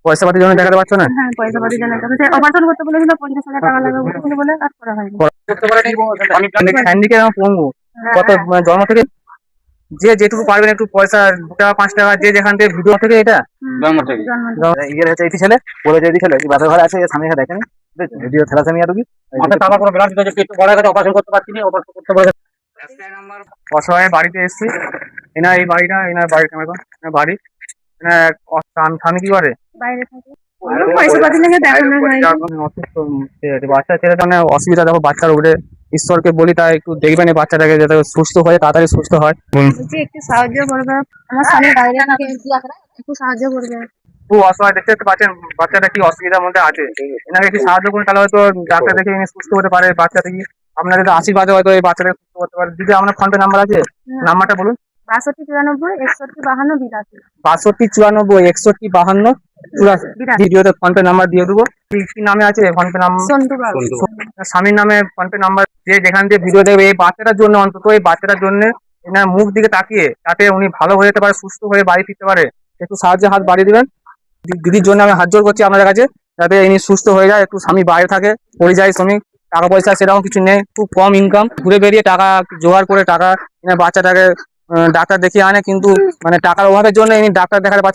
পয়সা পাতির জন্য দেখাতে পারছো না? হ্যাঁ, পয়সা পাতির জন্য অপারেশন করতে বলেছিল, 50,000 টাকা লাগবে বলে আর করা হয়নি। করতে পারেনি। আমি হ্যান্ডিক্যাপ আমার পঙ্গু। কত জন্ম থেকে যে যেটুকু পারবেন একটু পয়সা 2 টাকা 5 টাকা যে যেখান থেকে ভিডিও থেকে এটা জন্ম থেকে। ইয়ে হচ্ছে এই ছেলে বলে যে এই ছেলে কি বাজার ঘরে আছে স্বামী দেখেন ভিডিও থ্যালাসেমিয়া রোগী মাথা টাকা করে ব্লাড দিতে একটু বড় কাছে অপারেশন করতে পারছি না, অপারেশন করতে পারে। অসহায় বাড়িতে এসেছি। এনার এই বাড়িটা এনার বাড়ি বাড়ি এনার স্বামী কি করে বাইরে থাকে, পয়সা পাতি লেগে দেখানো হয়নি। অসুস্থ বাচ্চা ছেলেটা মানে অসুবিধা দেখো বাচ্চার উপরে ঈশ্বরকে বলি তাই একটু দেখবেন এই বাচ্চাটাকে যাতে সুস্থ হয়ে তাড়াতাড়ি সুস্থ হয়। বলছি একটু সাহায্য করবে, আমার স্বামী বাইরে থাকে, একটু সাহায্য করবে। খুব অসহায় দেখতে পাচ্ছেন বাচ্চাটা কি অসুবিধার মধ্যে আছে, এনাকে একটু সাহায্য করুন তাহলে হয়তো ডাক্তার দেখে ইনি সুস্থ হতে পারে বাচ্চাটা কি আপনার যদি আশীর্বাদে হয়তো এই বাচ্চাটাকে সুস্থ করতে পারে। দিদি আপনার ফোনপে নাম্বার আছে, নাম্বারটা বলুন। 62 94 61 52 62 94 61 52 84 ভিডিওতে ফোনপে নাম্বার দিয়ে দেবো। কি নামে আছে ফোনপে নাম্বার? সন্টু বাবু। স্বামীর নামে ফোনপে নাম্বার যে যেখান থেকে ভিডিও দেখবে এই বাচ্চাটার জন্য অন্তত এই বাচ্চাটার জন্য এনার মুখ দিকে তাকিয়ে তাতে উনি ভালো হয়ে যেতে পারে, সুস্থ হয়ে বাড়ি ফিরতে পারে। একটু সাহায্যে হাত বাড়িয়ে দিবেন। দিদির জন্য আমি হাত জোর করছি আপনাদের কাছে যাতে ইনি সুস্থ হয়ে যায়। একটু স্বামী বাইরে থাকে, পরিযায়ী শ্রমিক, টাকা পয়সা সেরকম কিছু নেই, খুব কম ইনকাম, ঘুরে বেরিয়ে টাকা জোগাড় করে টাকা বাচ্চাটাকে ডাক্তার দেখিয়ে আনে, কিন্তু মানে টাকার অভাবের জন্য ইনি ডাক্তার দেখাতে পারছে